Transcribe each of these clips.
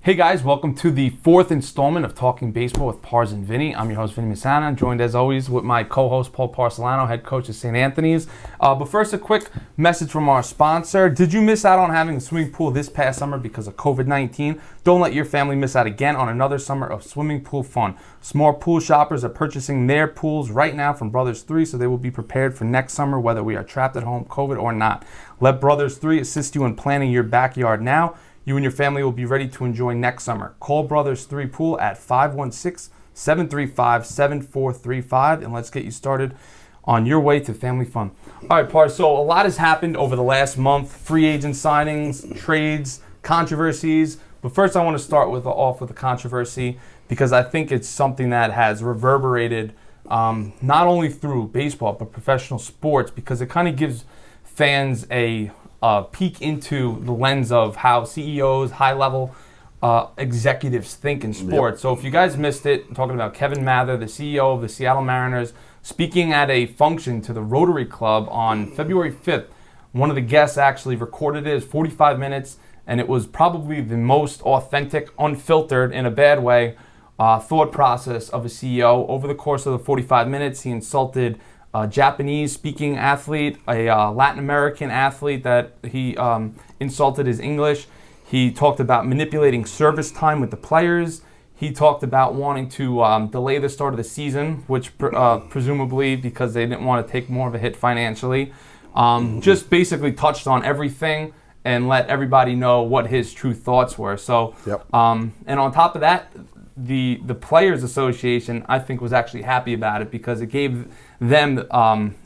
Hey guys, welcome to the fourth installment of Talking Baseball with Pars and Vinny. I'm your host, Vinny Misana, joined as always with my co-host, Paul Parcelano, head coach of St. Anthony's. But first, a quick message from our sponsor. Did you miss out on having a swimming pool this past summer because of COVID-19? Don't let your family miss out again on another summer of swimming pool fun. Small pool shoppers are purchasing their pools right now from Brothers 3, so they will be prepared for next summer, whether we are trapped at home, COVID or not. Let Brothers 3 assist you in planning your backyard now. You and your family will be ready to enjoy next summer. Call Brothers 3 Pool at 516-735-7435, and let's get you started on your way to family fun. All right, Par, so a lot has happened over the last month. Free agent signings, trades, controversies. But first I want to start off with a controversy because I think it's something that has reverberated not only through baseball but professional sports, because it kind of gives fans a peek into the lens of how CEOs, high-level executives think in sports. Yep. So if you guys missed it, I'm talking about Kevin Mather, the CEO of the Seattle Mariners, speaking at a function to the Rotary Club on February 5th. One of the guests actually recorded it as 45 minutes, and it was probably the most authentic, unfiltered, in a bad way, thought process of a CEO. Over the course of the 45 minutes, he insulted a Japanese-speaking athlete, a Latin American athlete that he insulted his English. He talked about manipulating service time with the players. He talked about wanting to delay the start of the season, which presumably because they didn't want to take more of a hit financially. Just basically touched on everything and let everybody know what his true thoughts were. So, yep. And on top of that, the Players Association, I think, was actually happy about it because it gave them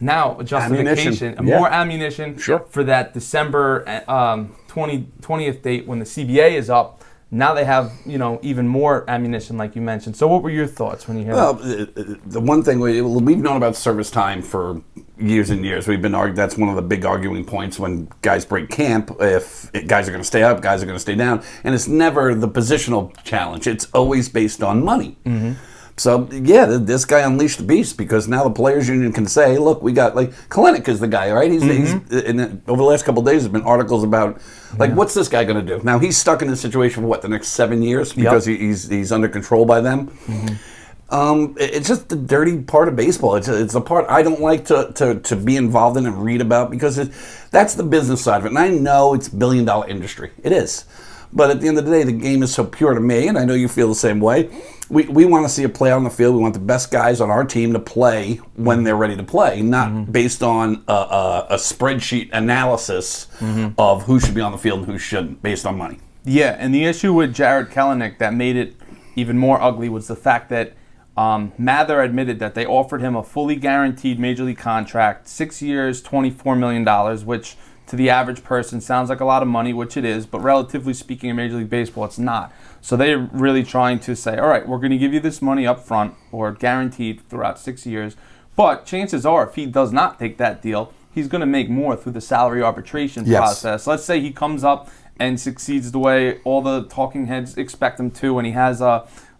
now a justification, more ammunition for that December 20th date when the CBA is up. Now they have, even more ammunition, like you mentioned. So what were your thoughts when you hear that? The one thing, we've known about service time for years and years. We've been arguing, that's one of the big arguing points when guys break camp, if guys are going to stay up, guys are going to stay down. And it's never the positional challenge. It's always based on money. Mm-hmm. So, yeah, this guy unleashed the beast because now the players' union can say, hey, look, we got, Kalenic is the guy, right? He's over the last couple of days, there's been articles about, what's this guy going to do? Now, he's stuck in this situation for, the next 7 years because he's under control by them. Mm-hmm. It's just the dirty part of baseball. It's a part I don't like to be involved in and read about because that's the business side of it. And I know it's a billion-dollar industry. It is. But at the end of the day, the game is so pure to me, and I know you feel the same way. We want to see a play on the field. We want the best guys on our team to play when they're ready to play, not based on a spreadsheet analysis of who should be on the field and who shouldn't, based on money. Yeah, and the issue with Jared Kelenic that made it even more ugly was the fact that Mather admitted that they offered him a fully guaranteed Major League contract, 6 years, $24 million, which to the average person sounds like a lot of money, which it is, but relatively speaking in Major League Baseball, it's not. So they're really trying to say, all right, we're going to give you this money up front or guaranteed throughout 6 years, but chances are if he does not take that deal, he's going to make more through the salary arbitration process. Let's say he comes up and succeeds the way all the talking heads expect him to, and he has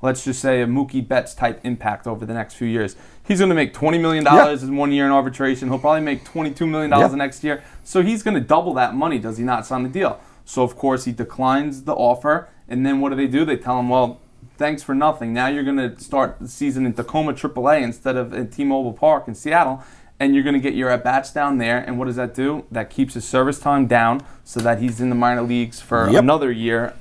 let's just say a Mookie Betts type impact over the next few years. He's going to make $20 million in 1 year in arbitration. He'll probably make $22 million the next year. So he's going to double that money, does he not sign the deal? So, of course, he declines the offer. And then what do? They tell him, well, thanks for nothing. Now you're going to start the season in Tacoma AAA instead of in T-Mobile Park in Seattle. And you're going to get your at-bats down there. And what does that do? That keeps his service time down so that he's in the minor leagues for another year.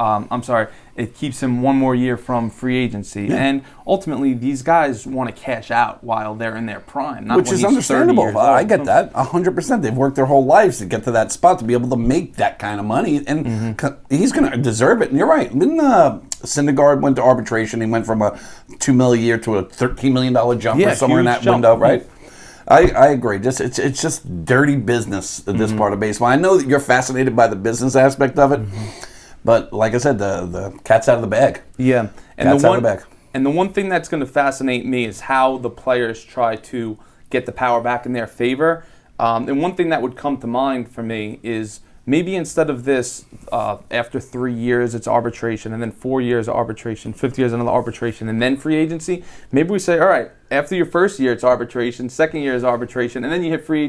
It keeps him one more year from free agency. Yeah. And ultimately, these guys want to cash out while they're in their prime. Not Which is understandable. I get that 100%. They've worked their whole lives to get to that spot, to be able to make that kind of money. And he's going to deserve it. And you're right. When Syndergaard went to arbitration, he went from a $2 million a year to a $13 million jump or somewhere in that window, right? I agree. It's just dirty business, this part of baseball. I know that you're fascinated by the business aspect of it, but like I said, the cat's out of the bag. Yeah. Cat's out of the bag. And the one thing that's going to fascinate me is how the players try to get the power back in their favor. And one thing that would come to mind for me is maybe instead of this, after 3 years it's arbitration, and then 4 years arbitration, 5 years another arbitration, and then free agency, maybe we say, all right, after your first year it's arbitration, second year is arbitration, and then you hit free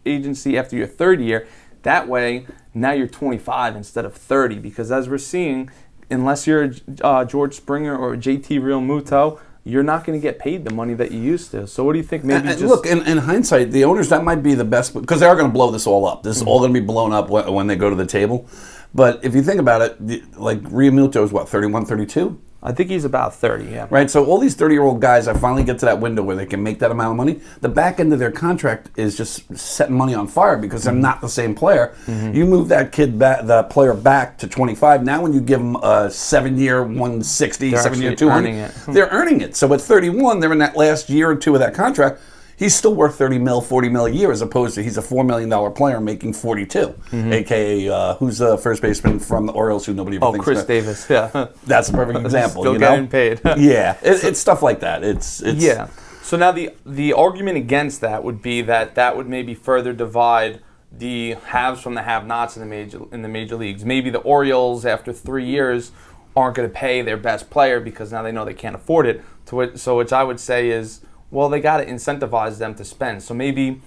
agency after your third year. That way, now you're 25 instead of 30, because as we're seeing unless you're George Springer or JT Realmuto, you're not going to get paid the money that you used to. So what do you think? Maybe and look, in hindsight, the owners, that might be the best, because they are going to blow this all up. This is all going to be blown up when they go to the table. But if you think about it, like Realmuto is what, 31, 32? I think he's about 30, yeah. Right, so all these 30-year-old guys that finally get to that window where they can make that amount of money, the back end of their contract is just setting money on fire because they're not the same player. You move that kid back, the player back to 25. Now when you give them a 7-year 160, 7-year 200, they're earning it. So at 31, they're in that last year or two of that contract. He's still worth 30 mil, 40 mil a year, as opposed to he's a $4 million player making 42, a.k.a. Who's the first baseman from the Orioles who nobody ever thinks Chris about? Davis, yeah. That's a perfect example. Still you getting know? paid. Yeah, it's stuff like that. It's yeah. So now the argument against that would be that would maybe further divide the haves from the have-nots in the major leagues. Maybe the Orioles, after 3 years, aren't going to pay their best player because now they know they can't afford it. Which I would say is, well, they got to incentivize them to spend. So maybe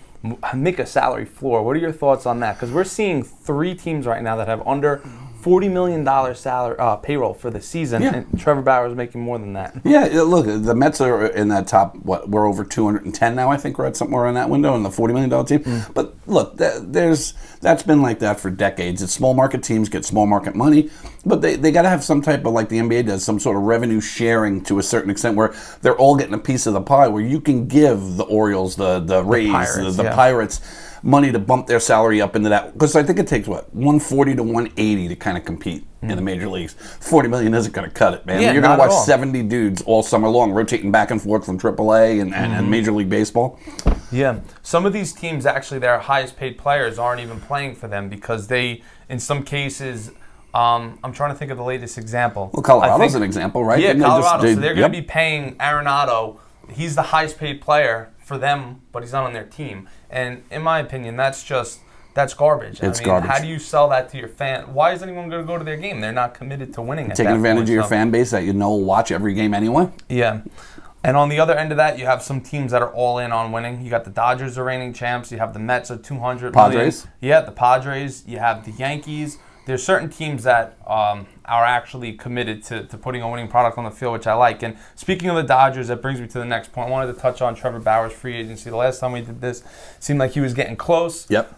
make a salary floor. What are your thoughts on that? Because we're seeing 3 teams right now that have under $40 million salary payroll for the season, and Trevor Bauer is making more than that. Yeah, look, the Mets are in that top, we're over 210 now, I think we're at somewhere in that window in the $40 million team. But look, that's been like that for decades. It's small market teams get small market money, but they got to have some type of, like the NBA does, some sort of revenue sharing to a certain extent where they're all getting a piece of the pie, where you can give the Orioles, the Rays, the Pirates, money to bump their salary up into that, because I think it takes 140 to 180 to kind of compete in the major leagues. 40 million isn't going to cut it, man. You're going to watch 70 dudes all summer long rotating back and forth from AAA and Major League Baseball. Yeah, some of these teams actually, their highest paid players aren't even playing for them because they, in some cases, I'm trying to think of the latest example. Well, Colorado's an example, right? Yeah, Colorado. So they're going to be paying Arenado. He's the highest paid player for them, but he's not on their team. And in my opinion, that's garbage. It's garbage. How do you sell that to your fan? Why is anyone going to go to their game? They're not committed to winning. Taking advantage of your fan base that will watch every game anyway. Yeah. And on the other end of that, you have some teams that are all in on winning. You got the Dodgers, the reigning champs. You have the Mets at 200 Padres. million. Yeah, the Padres. You have the Yankees. There's certain teams that are actually committed to putting a winning product on the field, which I like. And speaking of the Dodgers, that brings me to the next point. I wanted to touch on Trevor Bauer's free agency. The last time we did this, seemed like he was getting close. Yep.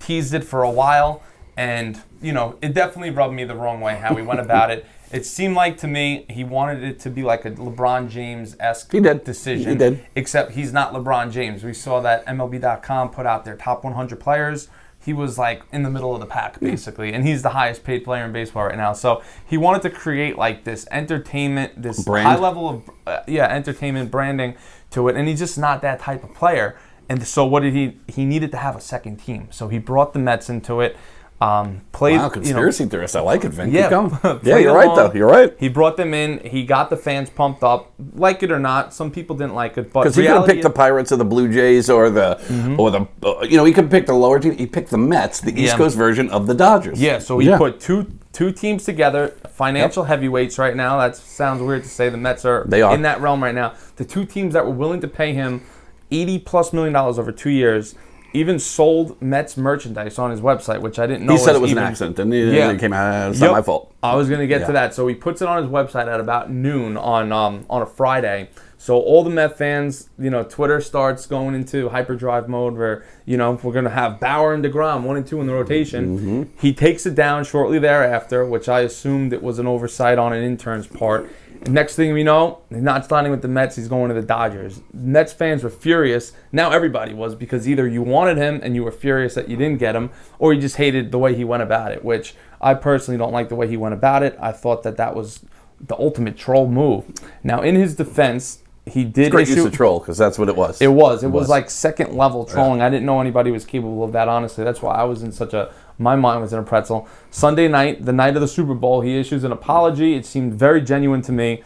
Teased it for a while, and it definitely rubbed me the wrong way how he went about it. It seemed like to me he wanted it to be like a LeBron James-esque decision. He did. Except he's not LeBron James. We saw that MLB.com put out their top 100 players. He was like in the middle of the pack, basically, and he's the highest paid player in baseball right now. So he wanted to create like this entertainment, this high level of entertainment branding to it, and he's just not that type of player. And so what did he needed to have a second team. So he brought the Mets into it. Played, wow, conspiracy theorist. I like it, Vin. Yeah, keep going. Yeah, you're right, though. You're right. He brought them in. He got the fans pumped up. Like it or not, some people didn't like it. But because he could have picked the Pirates or the Blue Jays or he could pick the lower team. He picked the Mets, the East Coast version of the Dodgers. Yeah, so he put two teams together, financial heavyweights right now. That sounds weird to say. The Mets are in that realm right now. The two teams that were willing to pay him $80+ million over 2 years. Even sold Mets merchandise on his website, which I didn't know. He said it was an accident, and it came out. It's not my fault. I was going to get to that. So he puts it on his website at about noon on a Friday. So all the Met fans, Twitter starts going into hyperdrive mode where, we're going to have Bauer and DeGrom 1 and 2 in the rotation. Mm-hmm. He takes it down shortly thereafter, which I assumed it was an oversight on an intern's part. Next thing we know, he's not signing with the Mets. He's going to the Dodgers. Mets fans were furious. Now everybody was, because either you wanted him and you were furious that you didn't get him, or you just hated the way he went about it, which I personally don't like the way he went about it. I thought that was the ultimate troll move. Now, in his defense, he did great use of troll, because that's what it was. It was like second level trolling. I didn't know anybody was capable of that, honestly. That's why I was in my mind was in a pretzel. Sunday night, the night of the Super Bowl, he issues an apology. It seemed very genuine to me.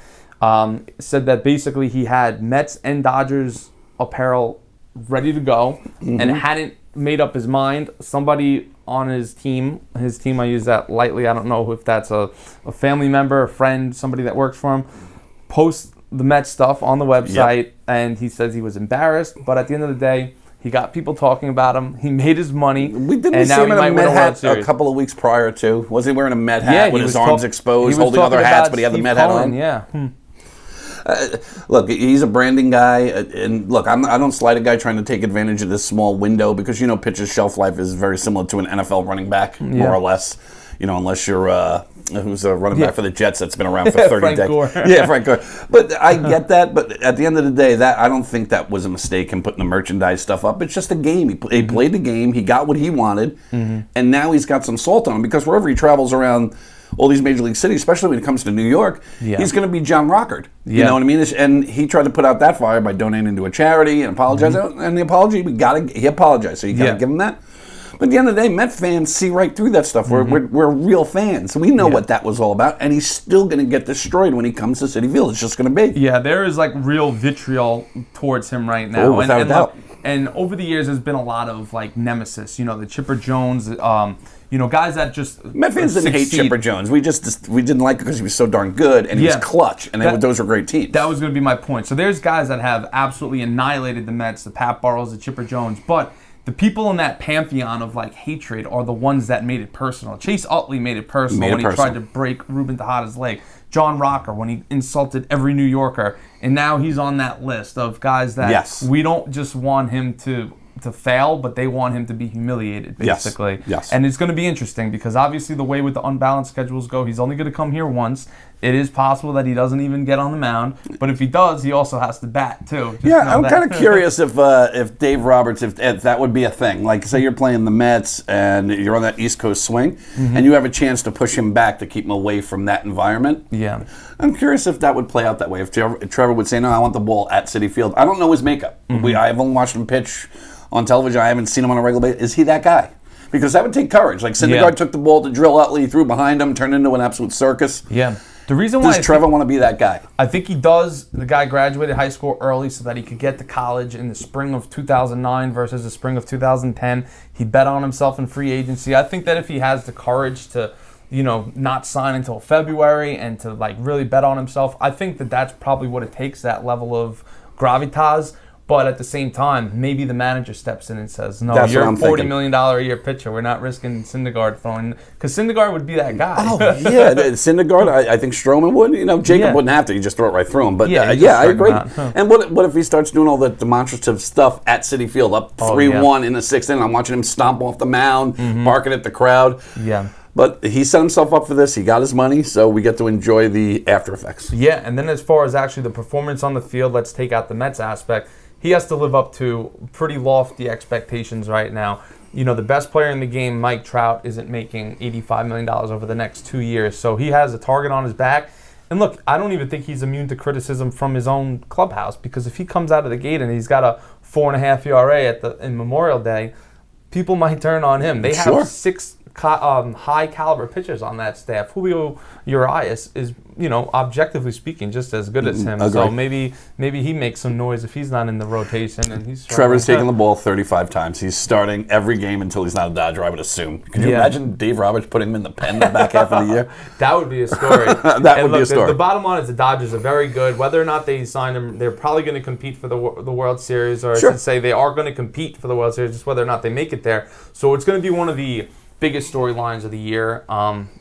Said that basically he had Mets and Dodgers apparel ready to go and hadn't made up his mind. Somebody on his team, I use that lightly, I don't know if that's a family member, a friend, somebody that works for him, posts the Mets stuff on the website, and he says he was embarrassed, but at the end of the day, He got people talking about him. He made his money. We didn't and see now him he in a might win Met a World hat a Series. couple of weeks prior to. Was he wearing a Met hat Yeah, with he his was arms he exposed, was holding talking other hats, about but he had the Steve Met hat Cohen, on? Yeah. Look, he's a branding guy, and look, I don't slight a guy trying to take advantage of this small window because pitcher's shelf life is very similar to an NFL running back, more or less. Unless you're who's a running back for the Jets that's been around for 30 Frank decades. Gore. Yeah, Frank Gore. But I get that. But at the end of the day, that I don't think that was a mistake in putting the merchandise stuff up. It's just a game. He played the game. He got what he wanted, and now he's got some salt on him because wherever he travels around all these major league cities, especially when it comes to New York, he's going to be John Rockard. You know what I mean? And he tried to put out that fire by donating to a charity and apologizing. And the apology, he apologized, so you got to give him that. But at the end of the day, Met fans see right through that stuff. We're real fans. We know what that was all about, and he's still going to get destroyed when he comes to Citi Field. It's just going to be. Yeah, there is like real vitriol towards him right now. Without a doubt. And over the years, there's been a lot of like nemesis. The Chipper Jones. Guys that just Met fans didn't hate Chipper Jones. We didn't like it because he was so darn good and he was clutch, and those were great teams. That was going to be my point. So there's guys that have absolutely annihilated the Mets, the Pat Burrells, the Chipper Jones, but the people in that pantheon of like hatred are the ones that made it personal. Chase Utley made it personal when he tried to break Ruben Tejada's leg. John Rocker when he insulted every New Yorker, and now he's on that list of guys that we don't just want him to fail, but they want him to be humiliated, basically. Yes. And it's going to be interesting because obviously the way with the unbalanced schedules go, he's only going to come here once. It is possible that he doesn't even get on the mound, but if he does, he also has to bat too. I'm kind of curious if Dave Roberts, if that would be a thing. Like, say you're playing the Mets and you're on that East Coast swing, and you have a chance to push him back to keep him away from that environment. Yeah. I'm curious if that would play out that way. If Trevor would say, no, I want the ball at Citi Field. I don't know his makeup. I've only watched him pitch on television. I haven't seen him on a regular basis. Is he that guy? Because that would take courage. Like Syndergaard took the ball to drill Utley, threw behind him, turned into an absolute circus. Yeah. The reason why does Trevor want to be that guy? I think he does. The guy graduated high school early so that he could get to college in the spring of 2009 versus the spring of 2010. He bet on himself in free agency. I think that if he has the courage to, not sign until February and to like really bet on himself, I think that that's probably what it takes, that level of gravitas. But at the same time, maybe the manager steps in and says, no, you're a $40 million a year pitcher. We're not risking Syndergaard throwing. Because Syndergaard would be that guy. Oh, yeah. Syndergaard, I think Stroman would. Jacob wouldn't have to. You just throw it right through him. But I agree. And what if he starts doing all the demonstrative stuff at Citi Field, up 3-1 in the sixth inning? I'm watching him stomp off the mound, barking at the crowd. Yeah. But he set himself up for this. He got his money, so we get to enjoy the after effects. Yeah, and then as far as actually the performance on the field, let's take out the Mets aspect. He has to live up to pretty lofty expectations right now. The best player in the game, Mike Trout, isn't making $85 million over the next 2 years. So he has a target on his back. And look, I don't even think he's immune to criticism from his own clubhouse, because if he comes out of the gate and he's got a 4.5 ERA in Memorial Day, people might turn on him. They have 6 high caliber pitchers on that staff. Julio Urias is, objectively speaking, just as good as him. So maybe he makes some noise if he's not in the rotation. And he's Trevor's taking the ball 35 times. He's starting every game until he's not a Dodger, I would assume. Can you imagine Dave Roberts putting him in the pen in the back half of the year? That would be a story. That would be a story. The bottom line is the Dodgers are very good. Whether or not they sign him, they're probably going to compete for the World Series, or I should say they are going to compete for the World Series, just whether or not they make it there. So it's going to be one of the biggest storylines of the year,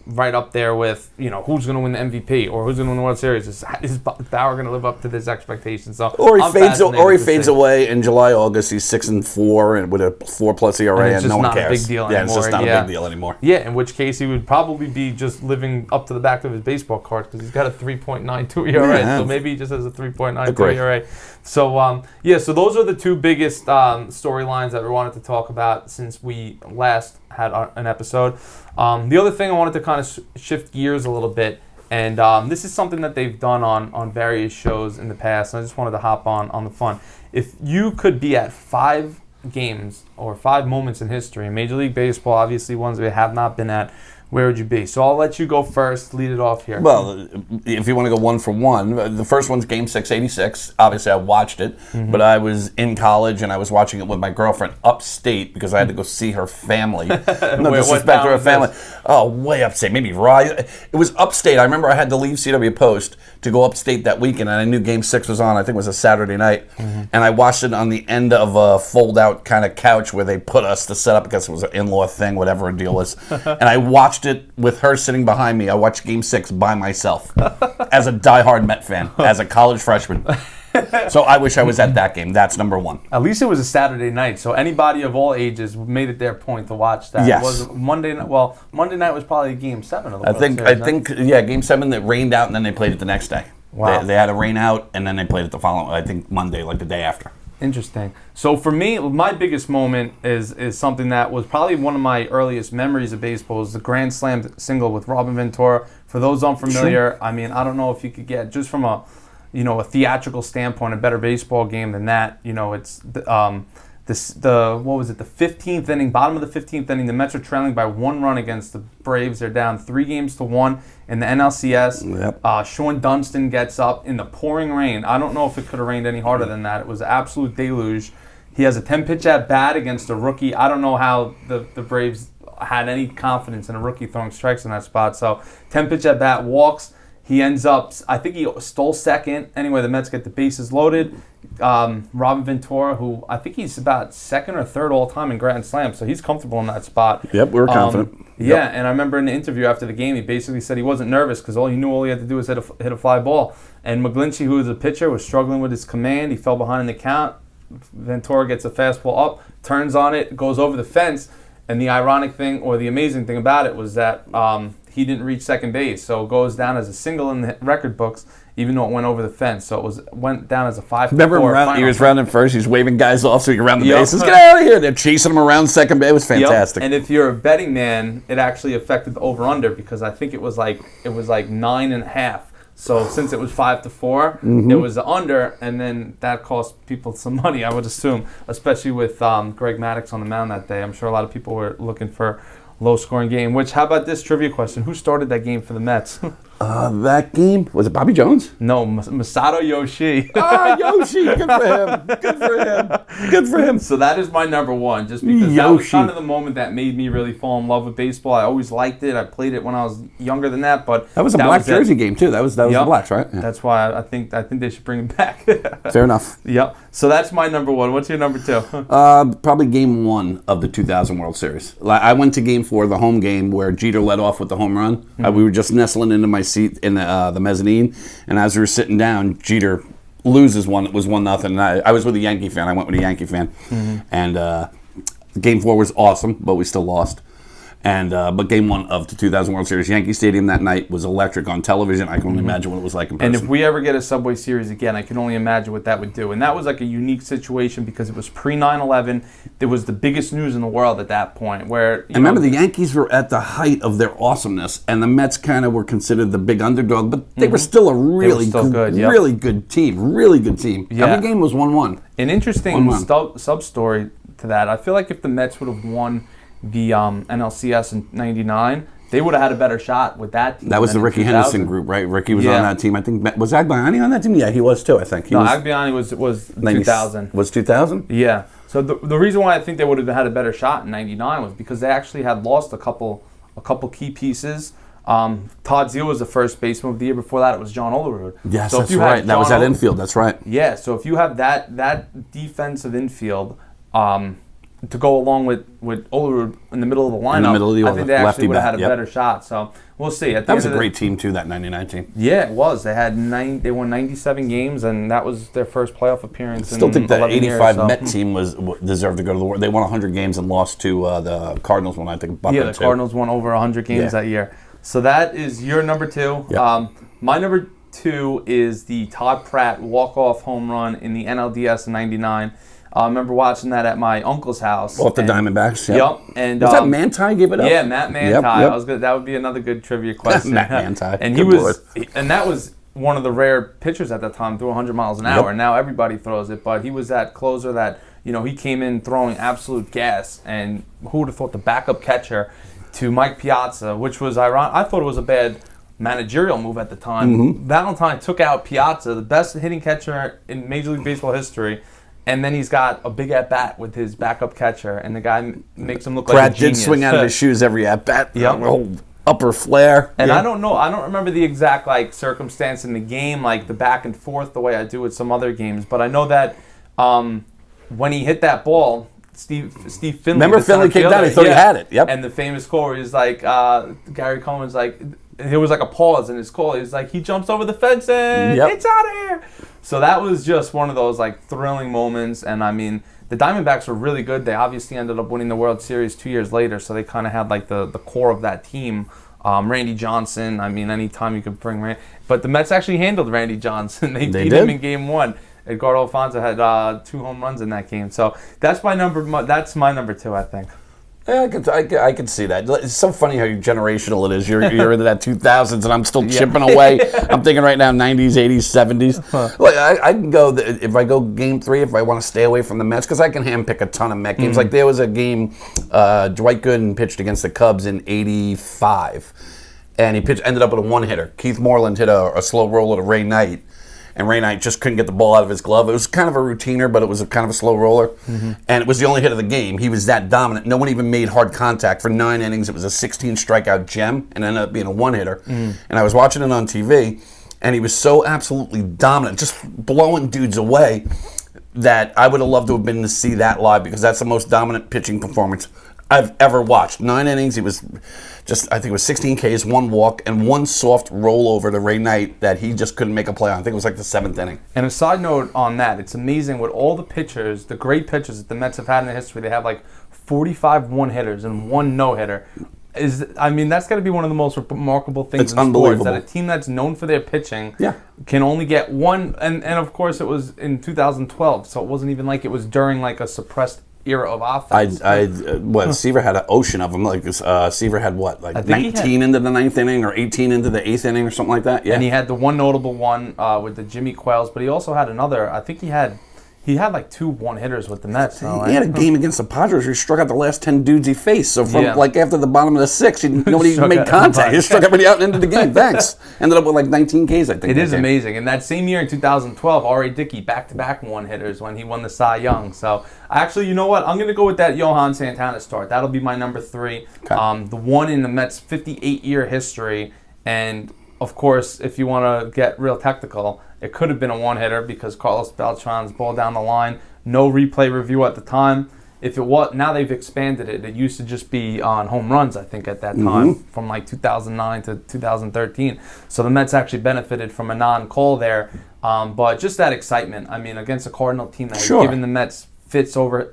right up there with who's going to win the MVP or who's going to win the World Series. Is Bauer going to live up to this expectation? So or he fades away in July, August. He's 6-4 and with a 4+ ERA, and no one cares. It's just not a big deal anymore. Yeah, in which case he would probably be just living up to the back of his baseball cards, because he's got a 3.92 ERA. So maybe he just has a 3.92 ERA. So so those are the two biggest storylines that we wanted to talk about since we last had an episode. The other thing I wanted to kind of shift gears a little bit, and this is something that they've done on various shows in the past, and I just wanted to hop on the fun. If you could be at 5 games or 5 moments in history, Major League Baseball, obviously ones we have not been at, where would you be? So I'll let you go first. Lead it off here. Well, if you want to go one for one, the first one's Game 6, '86. Obviously, I watched it, but I was in college and I was watching it with my girlfriend upstate because I had to go see her family. No disrespect to her family. Oh, way upstate. Maybe Rye. It was upstate. I remember I had to leave CW Post to go upstate that weekend, and I knew Game 6 was on. I think it was a Saturday night. And I watched it on the end of a fold-out kind of couch where they put us to set up because it was an in-law thing, whatever the deal was. And I watched it with her sitting behind me. I watched Game 6 by myself as a diehard Met fan, as a college freshman. So I wish I was at that game. That's number one. At least it was a Saturday night, so anybody of all ages made it their point to watch that. Yes. It was Monday night. Well, Monday night was probably Game 7 of the World Series. I think, Game 7 that rained out, and then they played it the next day. Wow. They had a rain out, and then they played it the following, I think, Monday, like the day after. Interesting. So for me, my biggest moment is something that was probably one of my earliest memories of baseball, is the Grand Slam single with Robin Ventura. For those unfamiliar, I mean, I don't know if you could get, just from a theatrical standpoint, a better baseball game than that. It's the 15th inning, bottom of the 15th inning. The Mets are trailing by 1 run against the Braves. They're down 3-1 in the NLCS. Yep. Sean Dunston gets up in the pouring rain. I don't know if it could have rained any harder than that. It was an absolute deluge. He has a 10-pitch at bat against a rookie. I don't know how the Braves had any confidence in a rookie throwing strikes in that spot. So 10-pitch at bat, walks. He ends up, I think he stole second. Anyway, the Mets get the bases loaded. Robin Ventura, who I think he's about second or third all time in Grand Slam, so he's comfortable in that spot. Yep, we were confident. Yeah, and I remember in the interview after the game, he basically said he wasn't nervous because all he had to do was hit a fly ball. And McGlinchey, who was a pitcher, was struggling with his command. He fell behind in the count. Ventura gets a fastball up, turns on it, goes over the fence. And the ironic thing, or the amazing thing about it, was that he didn't reach second base, so it goes down as a single in the record books, even though it went over the fence. So it went down as a 5-4. Remember, he was rounding first. He's waving guys off so he can round the bases. Get out of here! They're chasing him around second base. It was fantastic. Yep. And if you're a betting man, it actually affected the over/under because I think it was like 9.5. So since it was 5-4, it was the under, and then that cost people some money, I would assume, especially with Greg Maddux on the mound that day. I'm sure a lot of people were looking for a low-scoring game. How about this trivia question? Who started that game for the Mets? That game, was it Bobby Jones? No, Masato Yoshii. Yoshi, good for him. Good for him. Good for him. So that is my number one, just because that was kind of the moment that made me really fall in love with baseball. I always liked it. I played it when I was younger than that, but that was a black jersey game too. That was the Blacks, right? Yeah. That's why I think they should bring it back. Fair enough. Yep. So that's my number one. What's your number two? Probably Game 1 of the 2000 World Series. I went to Game 4, the home game, where Jeter led off with the home run. We were just nestling into my seat in the mezzanine, and as we were sitting down, Jeter loses one. It was 1-0, and I was with a Yankee fan. I went with a Yankee fan, and Game 4 was awesome, but we still lost. And but Game 1 of the 2000 World Series, Yankee Stadium that night was electric on television. I can only imagine what it was like in person. And if we ever get a Subway Series again, I can only imagine what that would do. And that was like a unique situation because it was pre-9/11. There was the biggest news in the world at that point. Where remember, the Yankees were at the height of their awesomeness, and the Mets kind of were considered the big underdog, but they were still a really good team. Really good team. Yeah. Every game was 1-1. An interesting sub-story to that, I feel like if the Mets would have won the NLCS in '99, they would have had a better shot with that team. That was the Ricky Henderson group, right? Ricky was on that team. I think, was Agbayani on that team? Yeah, he was too, I think. Agbayani was 2000. Was 2000? Yeah. So the reason why I think they would have had a better shot in '99 was because they actually had lost a couple key pieces. Todd Zeile was the first baseman of the year. Before that, it was John Olerud. Yes, that's right. That was that infield. That's right. Yeah. So if you have that defensive infield, to go along with Olerud in the middle of the lineup, I think they actually would have had a better shot. So we'll see. That was a great team too, that '99 team. Yeah, it was. They won 97 games, and that was their first playoff appearance. Still think that '85 Met team deserved to go to the World. They won 100 games and lost to the Cardinals when I think. The Cardinals won over 100 games that year. So that is your number two. Yep. My number two is the Todd Pratt walk-off home run in the NLDS in '99. I remember watching that at my uncle's house. Off the Diamondbacks. Yep. And was that Manti gave it up? Yeah, Matt Manti. Yep. That would be another good trivia question. Matt Manti. And that was one of the rare pitchers at that time, threw 100 miles an hour. Now everybody throws it, but he was that closer that he came in throwing absolute gas. And who would have thought the backup catcher to Mike Piazza, which was ironic. I thought it was a bad managerial move at the time. Valentine took out Piazza, the best hitting catcher in Major League Baseball history. And then he's got a big at-bat with his backup catcher, and the guy makes him look like a genius. Brad did swing out of his shoes every at-bat. Yep. upper flare. And I don't know. I don't remember the exact like circumstance in the game, like the back and forth, the way I do with some other games. But I know that when he hit that ball, Steve Finley. Remember Finley kicked out? He thought he had it. Yep. And the famous call where he's like, Gary Coleman's like, there was like a pause in his call. He's like, he jumps over the fence and it's out of here. So that was just one of those like thrilling moments. And I mean, the Diamondbacks were really good. They obviously ended up winning the World Series 2 years later. So they kind of had like the core of that team. Randy Johnson. I mean, anytime you could bring Randy. But the Mets actually handled Randy Johnson. They beat him in Game 1. Edgardo Alfonso had 2 home runs in that game. So that's my number 2, I think. Yeah, I could see that. It's so funny how generational it is. You're into that 2000s, and I'm still chipping away. I'm thinking right now 90s, 80s, 70s. Like I can go if I go Game 3 if I want to stay away from the Mets because I can handpick a ton of Met games. Like there was a game Dwight Gooden pitched against the Cubs in '85, and he ended up with a one-hitter. Keith Moreland hit a slow roller to Ray Knight. And Ray Knight just couldn't get the ball out of his glove. It was kind of a routiner, but it was kind of a slow roller. And it was the only hit of the game. He was that dominant. No one even made hard contact. For 9 innings, it was a 16-strikeout gem and ended up being a one-hitter. And I was watching it on TV, and he was so absolutely dominant, just blowing dudes away, that I would have loved to have been to see that live because that's the most dominant pitching performance I've ever watched. 9 innings, he was just, I think it was 16 Ks, 1 walk, and 1 soft rollover to Ray Knight that he just couldn't make a play on. I think it was like the 7th inning. And a side note on that, it's amazing what all the pitchers, the great pitchers that the Mets have had in their history, they have like 45 one-hitters and 1 no-hitter. I mean, that's got to be one of the most remarkable things in sports, that a team that's known for their pitching can only get 1. And of course, it was in 2012, so it wasn't even like it was during like a suppressed era of offense. Seaver had an ocean of them. Like Seaver had what, like 19 into the 9th inning or 18 into the 8th inning or something like that. Yeah, and he had the one notable one with the Jimmy Quails, but he also had another. I think he had like 2 one-hitters with the Mets. He had a game against the Padres where he struck out the last 10 dudes he faced. So from like after the bottom of the 6th, nobody made contact. He struck everybody out and into the game. Thanks. Ended up with like 19 Ks, I think. It is amazing. And that same year in 2012, R.A. Dickey back-to-back one-hitters when he won the Cy Young. So actually, you know what? I'm going to go with that Johan Santana start. That'll be my number 3. Okay. The one in the Mets' 58-year history. And of course, if you want to get real technical, it could have been a one-hitter because Carlos Beltran's ball down the line. No replay review at the time. If it was, now they've expanded it. It used to just be on home runs, I think, at that time, from like 2009 to 2013. So the Mets actually benefited from a non-call there. But just that excitement. I mean, against a Cardinal team that has given the Mets fits over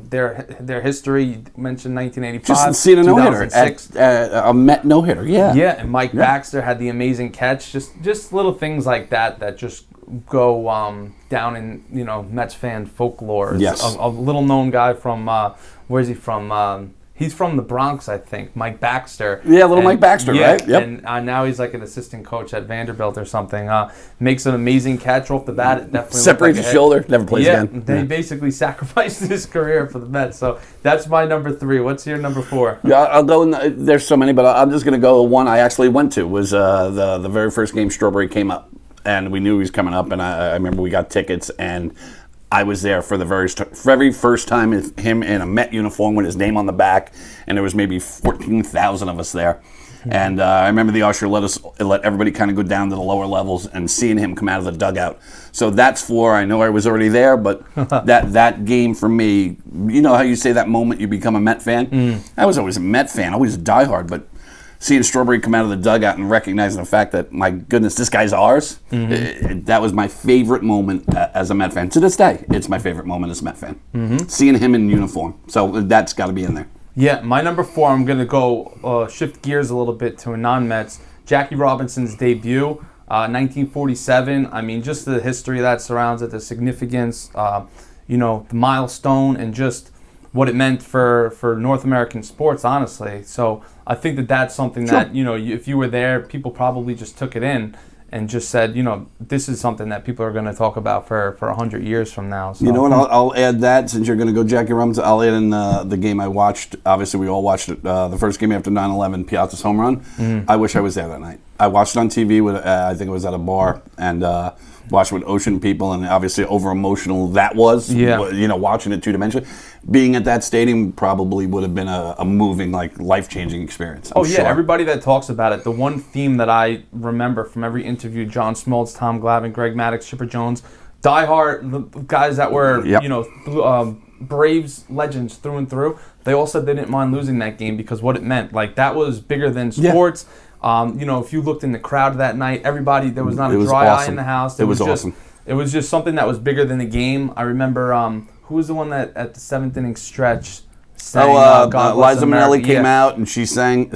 their history. You mentioned 1985. Just seeing a no-hitter, a Met no-hitter, Yeah, and Mike Baxter had the amazing catch. Just little things like that just go down in Mets fan folklore. Yes. A little-known guy from where's he from? He's from the Bronx, I think. Mike Baxter. Yeah, Mike Baxter, right? Yep. And now he's like an assistant coach at Vanderbilt or something. Makes an amazing catch off the bat. It definitely separates his shoulder. Never plays again. He basically sacrificed his career for the Mets. So that's my number 3. What's your number 4? Yeah, I'll go. There's so many, but I'm just going to go. One I actually went to was the very first game Strawberry came up, and we knew he was coming up, and I remember we got tickets and I was there for the very first time with him in a Met uniform with his name on the back, and there was maybe 14,000 of us there. And I remember the usher let everybody kind of go down to the lower levels and seeing him come out of the dugout. So that's 4. I know I was already there, but that game for me, you know how you say that moment you become a Met fan? I was always a Met fan, always a diehard, but seeing Strawberry come out of the dugout and recognizing the fact that, my goodness, this guy's ours, that was my favorite moment as a Met fan. To this day, it's my favorite moment as a Met fan. Seeing him in uniform. So that's got to be in there. Yeah, my number 4, I'm going to go shift gears a little bit to a non-Mets. Jackie Robinson's debut, 1947. I mean, just the history that surrounds it, the significance, the milestone, and just what it meant for North American sports, honestly. So I think that's something that, if you were there, people probably just took it in and just said, this is something that people are going to talk about for 100 years from now. So. You know what? I'll add that, since you're going to go Jackie Robinson. I'll add in the game I watched. Obviously, we all watched it. The first game after 9/11, Piazza's home run. I wish I was there that night. I watched it on TV. I think it was at a bar, and watching with ocean people, and obviously over emotional that was. Yeah. You know, watching it two-dimensionally. Being at that stadium probably would have been a moving, like, life-changing experience. I'm yeah, sure. everybody that talks about it, the one theme that I remember from every interview, John Smoltz, Tom Glavine, Greg Maddox, Chipper Jones, diehard, the guys that were, Yep. you know, Braves legends through and through, they all said they didn't mind losing that game because what it meant. Like, that was bigger than sports. You know, if you looked in the crowd that night, everybody, there was not a dry eye in the house. It was awesome. It was just something that was bigger than the game. I remember, who was the one that at the 7th inning stretch sang, Liza Minnelli came out and she sang,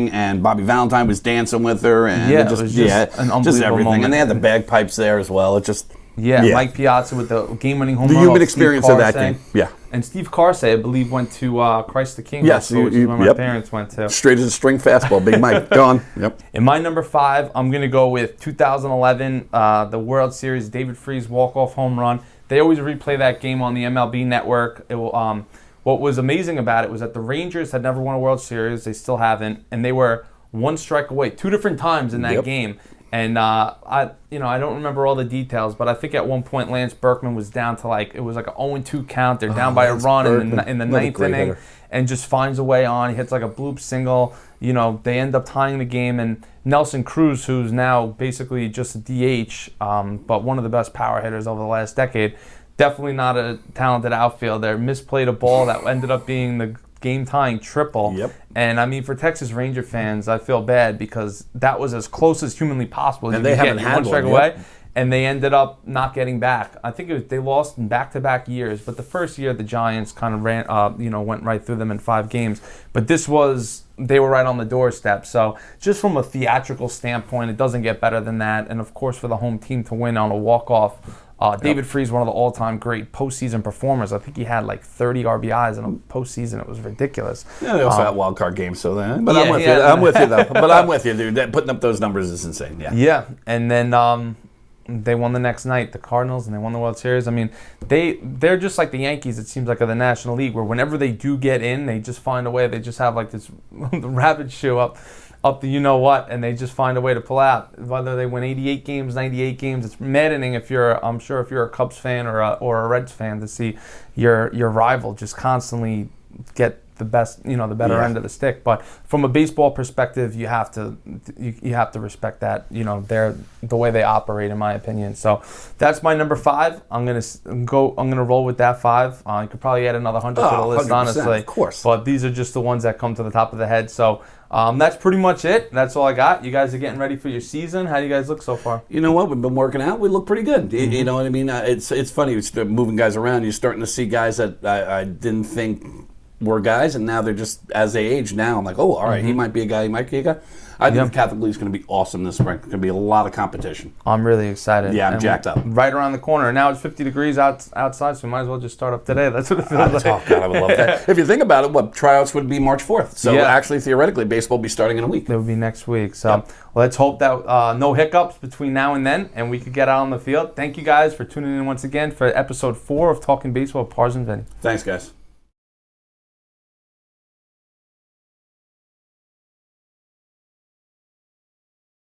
and Bobby Valentine was dancing with her, and it was just an unbelievable just everything. moment. And they had the bagpipes there as well. It just Mike Piazza with the game-winning home run. The human experience of that game. Yeah. And Steve Carsey, I believe, went to Christ the King. Yes, which is where my parents went to. Straight as a string fastball, Big Mike. Go on. Yep. In my number 5, I'm going to go with 2011, the World Series, David Freese walk-off home run. They always replay that game on the MLB Network. It will, what was amazing about it was that the Rangers had never won a World Series. They still haven't. And they were one strike away 2 different times in that game. And I don't remember all the details, but I think at one point Lance Berkman was down to it was like an 0-2 count. They're down by a run in the 9th inning, and just finds a way on. He hits like a bloop single. You know, they end up tying the game, and Nelson Cruz, who's now basically just a DH, but one of the best power hitters over the last decade, definitely not a talented outfielder, misplayed a ball that ended up being the game-tying triple. Yep. And, I mean, for Texas Ranger fans, I feel bad because that was as close as humanly possible. And they haven't had one strike away, and they ended up not getting back. I think they lost in back-to-back years, but the first year the Giants kind of went right through them in 5 games. But they were right on the doorstep. So just from a theatrical standpoint, it doesn't get better than that. And, of course, for the home team to win on a walk-off, David Freese, one of the all-time great postseason performers. I think he had like 30 RBIs in a postseason. It was ridiculous. Yeah, they also had wild card games, so then. But I'm with you. I'm with you though. But I'm with you, dude. Putting up those numbers is insane. Yeah. Yeah, and then they won the next night, the Cardinals, and they won the World Series. I mean, they're just like the Yankees. It seems like of the National League, where whenever they do get in, they just find a way. They just have like this rabbit shoe up the you-know-what, and they just find a way to pull out. Whether they win 88 games, 98 games, it's maddening I'm sure if you're a Cubs fan or a Reds fan to see your rival just constantly get the best, the better end of the stick. But from a baseball perspective, you have to respect that, they're the way they operate, in my opinion. So that's my number 5. I'm gonna roll with that 5. You could probably add another 100 to the list, honestly. Of course. But these are just the ones that come to the top of the head. So that's pretty much it. That's all I got. You guys are getting ready for your season. How do you guys look so far? You know what? We've been working out. We look pretty good. Mm-hmm. You know what I mean? It's funny. You start moving guys around. You're starting to see guys that I didn't think were guys, and now they're just, as they age now, I'm like, oh, all right, he might be a guy, he might be a guy. I think the Catholic League is going to be awesome this spring. There's going to be a lot of competition. I'm really excited. Yeah, I'm jacked up. Right around the corner. Now it's 50 degrees outside, so we might as well just start up today. That's what it feels like. Oh, God, I would love that. If you think about it, tryouts would be March 4th. So actually, theoretically, baseball will be starting in a week. It would be next week. So let's hope that no hiccups between now and then, and we could get out on the field. Thank you guys for tuning in once again for episode 4 of Talking Baseball with Pars and Vinny. Thanks, guys.